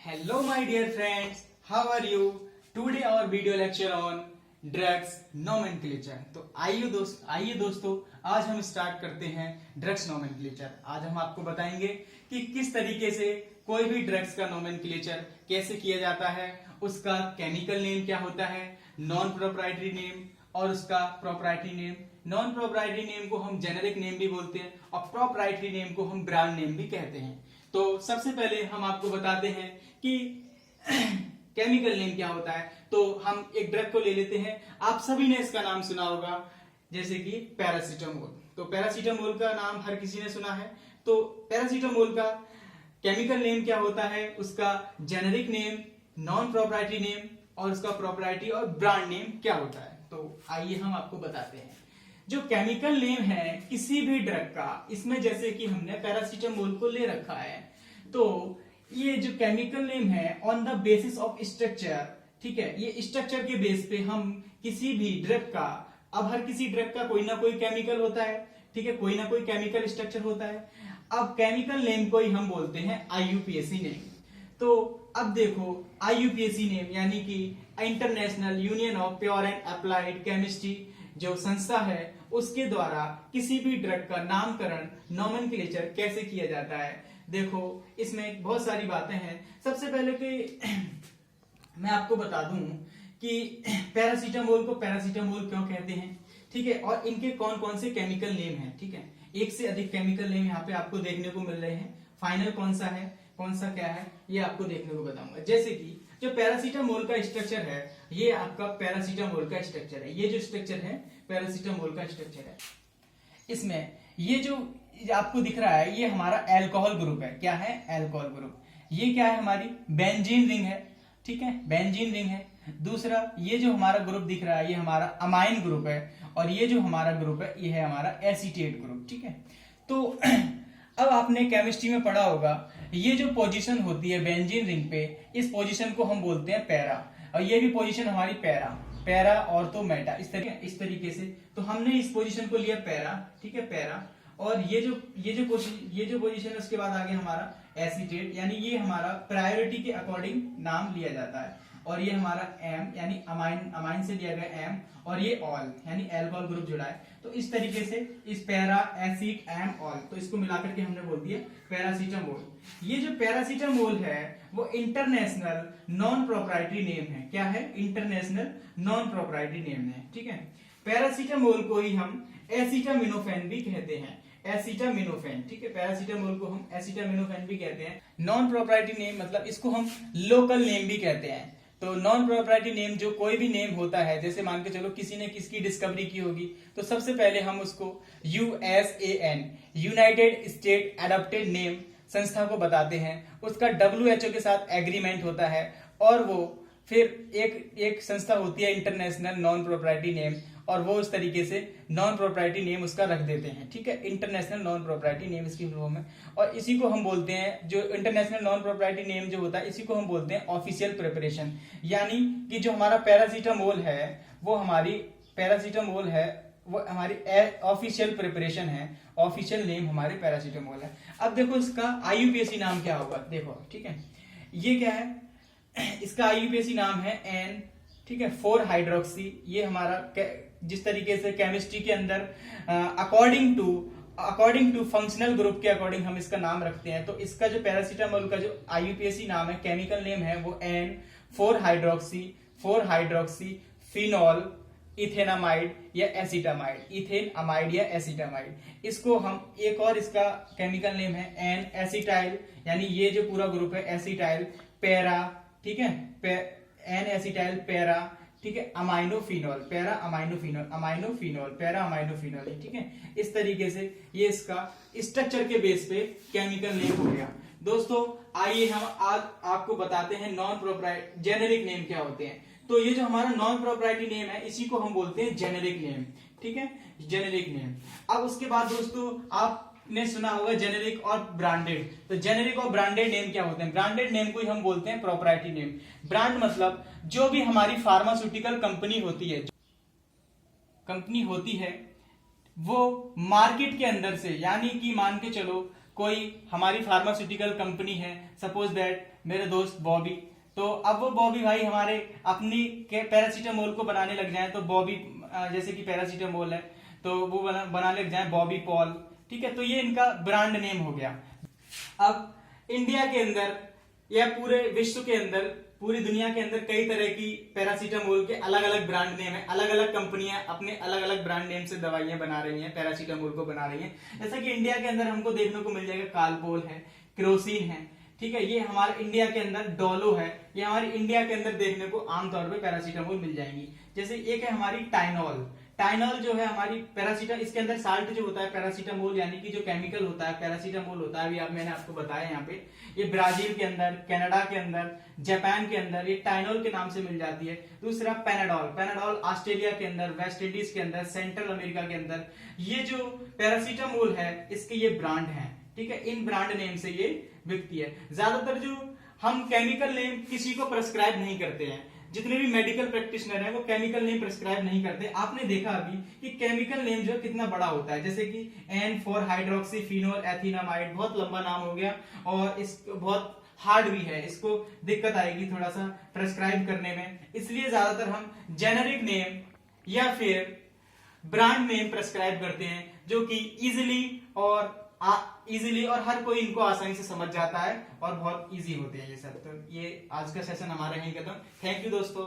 Hello my dear friends, how are you? Today our video lecture on drugs nomenclature. तो आइए दोस्तों आज हम स्टार्ट करते हैं ड्रग्स नोमेनक्लेचर। आज हम आपको बताएंगे कि किस तरीके से कोई भी ड्रग्स का नोमेनक्लेचर कैसे किया जाता है, उसका केमिकल नेम क्या होता है, नॉन प्रोप्राइटरी नेम और उसका proprietary name. Non proprietary name को हम जेनेरिक नेम भी बोलते हैं और प्रोप्राइटरी नेम को हम ब्रांड नेम भी कहते हैं। तो सबसे पहले हम आपको बताते हैं कि केमिकल नेम क्या होता है। तो हम एक ड्रग को ले लेते हैं, आप सभी ने इसका नाम सुना होगा, जैसे कि पैरासीटामोल। तो पैरासीटामोल का नाम हर किसी ने सुना है। तो पैरासीटामोल का केमिकल नेम क्या होता है, उसका generic name, non proprietary name और उसका प्रोप्राइटरी और ब्रांड नेम क्या होता है। तो आइए हम आपको बताते हैं। जो केमिकल नेम है किसी भी ड्रग का, इसमें जैसे कि हमने पैरासीटामोल को ले रखा है, तो ये जो केमिकल नेम है on the basis of structure, ठीक है, ये स्ट्रक्चर के बेस पे हम किसी भी ड्रग का, अब हर किसी ड्रग का कोई ना कोई केमिकल होता है, ठीक है, कोई ना कोई केमिकल स्ट्रक्चर होता है। अब केमिकल नेम को ही हम बोलते हैं आईयूपीएसी नेम। तो अब देखो आईयूपीएसी नेम यानी कि international union of pure and applied chemistry जो संस्था है, उसके द्वारा किसी भी ड्रग का नामकरण नोमेनक्लेचर कैसे किया जाता है। देखो इसमें बहुत सारी बातें हैं। सबसे पहले कि मैं आपको बता दूं कि पैरासीटामोल को पैरासीटामोल क्यों कहते हैं, ठीक है, और इनके कौन कौन से केमिकल नेम हैं, ठीक है। एक से अधिक केमिकल नेम यहाँ पे आपको देखने को मिल रहे हैं। फाइनल कौन सा है, कौन सा क्या है, ये आपको देखने को बताऊंगा। जैसे कि जो पैरासीटामोल का स्ट्रक्चर है, ये आपका पैरासीटामोल का स्ट्रक्चर है। ये जो स्ट्रक्चर है पैरासीटामोल का स्ट्रक्चर है। इसमें ये जो आपको दिख रहा है, ये हमारा अल्कोहल ग्रुप है। क्या है? Alcohol group. ये क्या है? हमारी बेंजीन रिंग है, ठीक है, बेंजीन रिंग है। दूसरा ये जो हमारा ग्रुप दिख रहा है, ये हमारा अमाइन ग्रुप है, और ये जो हमारा ग्रुप है, ये है हमारा एसीटेट ग्रुप, ठीक है। तो अब आपने केमिस्ट्री में पढ़ा होगा, ये जो पोजीशन होती है बेंजीन रिंग पे, इस पोजीशन को हम बोलते हैं पैरा, और ये भी पोजीशन हमारी पैरा और तो मेटा, इस तरीके से। तो हमने इस पोजीशन को लिया पैरा, ठीक है, पैरा। और ये जो पोजीशन है, उसके बाद आगे हमारा एसीटेट, यानी ये हमारा प्रायोरिटी के अकॉर्डिंग नाम लिया जाता है। और ये हमारा एम यानी अमाइन से लिया गया एम, और ये ऑल यानी अल्कोहल ग्रुप जुड़ा है। तो इस तरीके से इस पैरा एसिड एम ऑल, तो इसको मिलाकर के हमने बोल दिया पैरासीटामोल। ये जो पैरासीटामोल है वो इंटरनेशनल नॉन प्रोप्राइटरी नेम है। क्या है? इंटरनेशनल नॉन प्रोप्राइटरी नेम है, ठीक है। पैरासीटामोल को ही हम एसिटामिनोफेन भी कहते हैं, एसिटामिनोफेन, ठीक है। पैरासीटामोल को हम एसिटामिनोफेन भी कहते हैं। नॉन प्रोप्राइटरी नेम मतलब इसको हम लोकल नेम भी कहते हैं। तो नॉन प्रोप्राइटरी नेम जो कोई भी नेम होता है, जैसे मान के चलो किसी ने किसकी डिस्कवरी की होगी, तो सबसे पहले हम उसको USAN United state adopted name संस्था को बताते हैं। उसका WHO के साथ एग्रीमेंट होता है, और वो फिर एक संस्था होती है इंटरनेशनल नॉन प्रोप्राइटरी नेम, और वो उस तरीके से नॉन प्रोप्राइटरी नेम उसका रख देते हैं, ठीक है। इंटरनेशनल नॉन प्रोप्राइटरी नेम इसकी फुल फॉर्म है। और इसी को हम बोलते हैं, जो इंटरनेशनल नॉन प्रोप्राइटरी नेम जो होता है, इसी को हम बोलते हैं ऑफिशियल प्रिपरेशन। यानी कि जो हमारा पैरासीटामोल है वो हमारी ऑफिशियल प्रिपरेशन है, ऑफिशियल नेम हमारे पैरासीटामोल है। अब देखो इसका आईयूपीएसी नाम क्या होगा, देखो, ठीक है। ये क्या है? इसका आईयूपीएसी नाम है एन, ठीक है, 4 हाइड्रोक्सी। ये हमारा जिस तरीके से केमिस्ट्री के अंदर अकॉर्डिंग टू फंक्शनल ग्रुप के अकॉर्डिंग हम इसका नाम रखते हैं। तो इसका जो पैरासीटामोल का जो आईयूपीएसी नाम है, केमिकल नेम है, वो एन 4 हाइड्रोक्सी फिनॉल इथेनामाइड या एसिटामाइड, इथेन अमाइड या एसिटामाइड। इसको हम एक और इसका केमिकल नेम है एन एसिटाइल, यानी ये जो पूरा ग्रुप है एसिटाइल पैरा, ठीक है, एन एसिटाइल पैरा, ठीक है, अमाइनोफिनॉल, पैरा अमाइनोफिनॉल, ठीक है। इस तरीके से ये इसका स्ट्रक्चर के बेस पे केमिकल नेम हो गया। दोस्तों आइए हम आज आपको बताते हैं नॉन प्रोप्राइटरी जेनेरिक नेम क्या होते हैं। तो ये जो हमारा नॉन प्रोप्राइटरी नेम है, इसी को हम बोलते हैं जेनेरिक नेम, ठीक है, जेनेरिक नेम। अब उसके बाद दोस्तों आपने सुना होगा जेनेरिक और ब्रांडेड। तो जेनेरिक और ब्रांडेड नेम क्या होते हैं? ब्रांडेड नेम को ही हम बोलते हैं प्रोप्राइटरी नेम। ब्रांड मतलब जो भी हमारी फार्मास्यूटिकल कंपनी होती है वो मार्केट के अंदर से, यानी कि मान के चलो कोई हमारी फार्मास्यूटिकल कंपनी है, सपोज दैट मेरे दोस्त बॉबी। तो अब वो बॉबी भाई हमारे अपनी पैरासीटामोल को बनाने लग जाए, तो बॉबी जैसे कि पैरासीटामोल है तो वो बनाने लग जाए बॉबी पॉल, ठीक है। तो ये इनका ब्रांड नेम हो गया। अब इंडिया के अंदर या पूरे विश्व के अंदर, पूरी दुनिया के अंदर कई तरह की पैरासीटामोल के अलग अलग ब्रांड नेम है। अलग अलग कंपनियां अपने अलग अलग ब्रांड नेम से दवाइयां बना रही हैं, पैरासीटामोल को बना रही हैं। जैसा कि इंडिया के अंदर हमको देखने को मिल जाएगा कालपोल है, क्रोसिन है, ठीक है। ये हमारे इंडिया के अंदर डोलो है, ये हमारी इंडिया के अंदर देखने को आमतौर पर पैरासीटामोल मिल जाएंगी। जैसे एक है हमारी टाइनॉल। टाइनॉल जो है हमारी पैरासीटामोल, इसके अंदर साल्ट जो होता है पैरासीटामोल यानी कि जो केमिकल होता है पैरासीटामोल होता है, अभी मैंने आपको बताया यहाँ पे। ये ब्राजील के अंदर, कनाडा के अंदर, जापान के अंदर ये टाइनॉल के नाम से मिल जाती है। दूसरा पेनाडोल। पेनाडोल ऑस्ट्रेलिया के अंदर, वेस्ट इंडीज के अंदर, सेंट्रल अमेरिका के अंदर। ये जो पैरासीटामोल है इसके ये ब्रांड है, ठीक है। इन ब्रांड नेम से ये बिकती है। ज्यादातर जो हम केमिकल नेम किसी को प्रेस्क्राइब नहीं करते हैं, जितने भी मेडिकल प्रैक्टिशनर हैं वो केमिकल नेम प्रेस्क्राइब नहीं करते। आपने देखा अभी कि केमिकल नेम जो कितना बड़ा होता है, जैसे कि N फॉर हाइड्रोक्सी फिनोल एथिनामाइड, बहुत लंबा नाम हो गया और इस बहुत हार्ड भी है, इसको दिक्कत आएगी थोड़ा सा प्रेस्क्राइब करने में। इसलिए ज्यादातर हम जेनेरिक नेम या फिर ब्रांड नेम प्रेस्क्राइब करते हैं, जो कि इजीली और हर कोई इनको आसानी से समझ जाता है और बहुत इजी होते हैं ये सब। तो ये आज का सेशन हमारा यहीं खत्म। थैंक यू दोस्तों।